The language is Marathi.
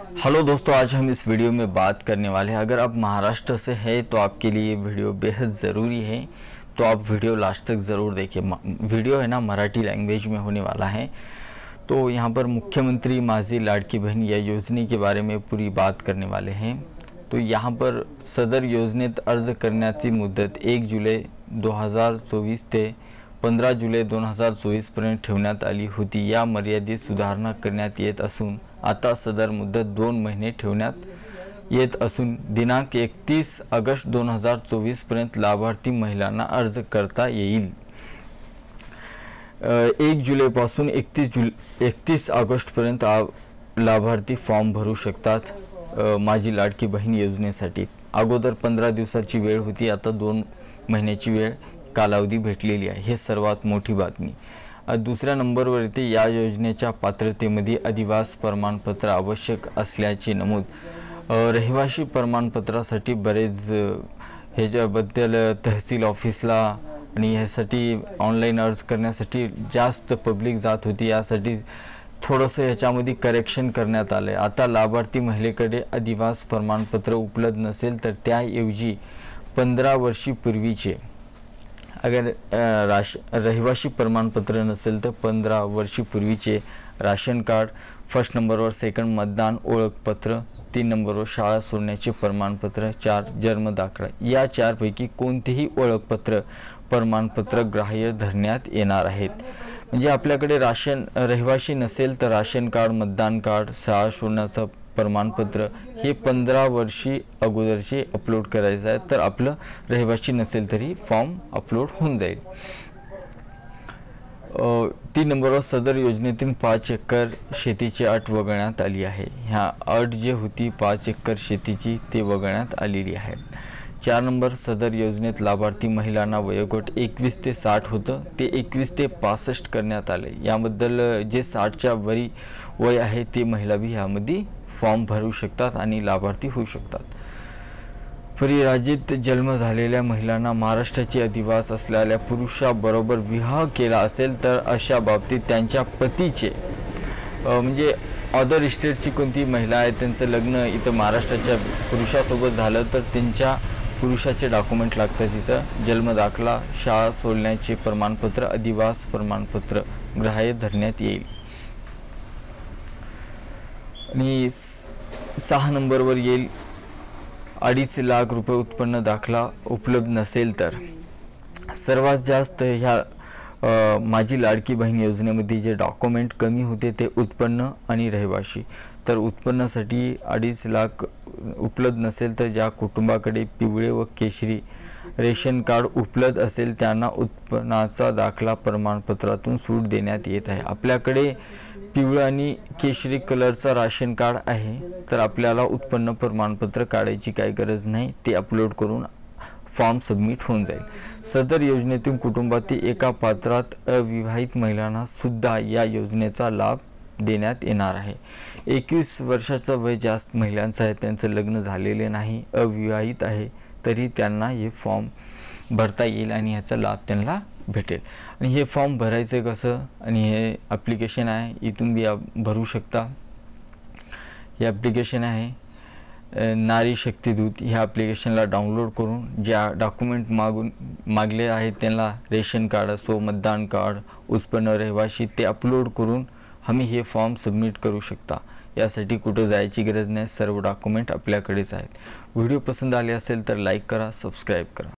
हेलो दोस्तों, आज हम इस वीडियो में बात करने वाले हैं। अगर आप महाराष्ट्र से हैं तो आपके लिए वीडियो बेहद ज़रूरी है, तो आप वीडियो लास्ट तक ज़रूर देखिए। वीडियो है ना मराठी लैंग्वेज में होने वाला है। तो यहाँ पर मुख्यमंत्री माझी लाडकी बहीण या योजने के बारे में पूरी बात करने वाले हैं। तो यहाँ पर सदर योजनेत अर्ज करण्याची मुदत 1 जुलै 2024 ते 15 जुलै 2024 पर्यंत ठेवण्यात आली होती। या मर्यादेत सुधारणा करण्यात येत असून आता सदर मुदत 2 महिने ठेवण्यात येत असून दिनांक 31 ऑगस्ट 2024 पर्यंत लाभार्थी महिलांना अर्ज करता येईल। 1 जुलैपासून 31 ऑगस्ट पर्यंत लाभार्थी फॉर्म भरू शकतात। माझी लाडकी बहीण योजनेसाठी अगोदर 15 दिवसाची वेळ होती, आता 2 महिन्याची वेळ कालावधी भेटलेली आहे। हे सर्वात मोठी बातमी। दुसऱ्या नंबरवर येते या योजनेच्या पात्रतेमध्ये अधिवास प्रमाणपत्र आवश्यक असल्याचे नमूद। रहिवासी प्रमाणपत्रासाठी बरेच ह्याच्याबद्दल तहसील ऑफिसला आणि ह्यासाठी ऑनलाईन अर्ज करण्यासाठी जास्त पब्लिक जात होती। यासाठी थोडंसं ह्याच्यामध्ये करेक्शन करण्यात आलं आहे। आता लाभार्थी महिलेकडे अधिवास प्रमाणपत्र उपलब्ध नसेल तर त्याऐवजी 15 वर्षीपूर्वीचे अगर रहिवासी प्रमाणपत्र नसेल तर 15 वर्षीपूर्वीचे राशन कार्ड, फर्स्ट नंबरवर सेकंड मतदान ओळखपत्र, 3 नंबरवर शाळा सोडण्याचे प्रमाणपत्र, 4 जन्म दाखला, या 4 पैकी कोणतेही ओळखपत्र प्रमाणपत्र ग्राह्य धरण्यात येणार आहेत। म्हणजे आपल्याकडे रहिवासी नसेल तर राशन कार्ड, मतदान कार्ड, शाळा सोडण्याचं प्रमाणपत्र हे 15 वर्षी अगोदरचे अपलोड करायचं आहे, तर आपलं रहिवासी नसेल तरी फॉर्म अपलोड होऊन जाईल। 3 नंबरवर सदर योजनेतून 5 एकर शेतीची अट वगळण्यात आली आहे। ह्या अट जी होती 5 एकर शेतीची ते वगळण्यात आलेली आहे। 4 नंबर सदर योजनेत लाभार्थी महिलांना वयोगट 21 ते 60 होतं, ते 21 ते 65 करण्यात आले। याबद्दल जे 60च्या वरी वय आहे ते महिला भी यामध्ये फॉर्म भरू शकतात आणि लाभार्थी होऊ शकतात। परिराज्यात जन्म झालेल्या महिलांना महाराष्ट्राची अधिवास असलेल्या पुरुषाबरोबर विवाह केला असेल तर अशा बाबतीत त्यांच्या पतीचे म्हणजे अदर स्टेटची कोणती महिला आहे त्यांचं लग्न इथं महाराष्ट्राच्या पुरुषासोबत झालं तर त्यांच्या पुरुषाचे डॉक्युमेंट लागतात। इथं जन्म दाखला, शाळा सोडण्याचे प्रमाणपत्र, अधिवास प्रमाणपत्र ग्राह्य धरण्यात येईल। आणि 6 नंबरवर येईल 2.5 लाख रुपये उत्पन्न दाखला उपलब्ध नसेल तर। सर्वात जास्त ह्या माझी लाडकी बहीण योजनेमध्ये जे डॉक्युमेंट कमी होते ते उत्पन्न आणि रहिवासी। तर उत्पन्नासाठी 2.5 लाख उपलब्ध नसेल तर ज्या कुटुंबाकडे पिवळे व केशरी रेशन कार्ड उपलब्ध असेल त्यांना उत्पन्नाचा दाखला प्रमाणपत्रातून सूट देण्यात येत आहे। आपल्याकडे पिवळं आणि केशरी कलरचा राशन कार्ड आहे तर आपल्याला उत्पन्न प्रमाणपत्र काढायची काही गरज नाही, ते अपलोड करून फॉर्म सबमिट होऊन जाईल। सदर योजनेतून कुटुंबातील एका पात्रात अविवाहित महिलांना सुद्धा या योजनेचा लाभ देण्यात येणार आहे। 21 वर्षाचं वय जास्त महिलांचं आहे, त्यांचं लग्न झालेले नाही, अविवाहित आहे, तरी त्यांना हे फॉर्म भरता येईल आणि ह्याचा लाभ त्यांना भेटेल। आणि हे फॉर्म भरायचं कसं आणि हे ॲप्लिकेशन आहे, इथून बी भरू शकता। हे ॲप्लिकेशन आहे नारी शक्ती दूत, ह्या ॲप्लिकेशनला डाउनलोड करून ज्या डॉक्युमेंट मागले आहेत त्यांना रेशन कार्ड असो, मतदान कार्ड, उत्पन्न, रहिवासी ते अपलोड करून आम्ही हे फॉर्म सबमिट करू शकता। यासाठी कुठं जायची गरज नाही, सर्व डॉक्युमेंट आपल्याकडेच आहेत। व्हिडिओ पसंत आले असेल तर लाईक करा, सबस्क्राईब करा।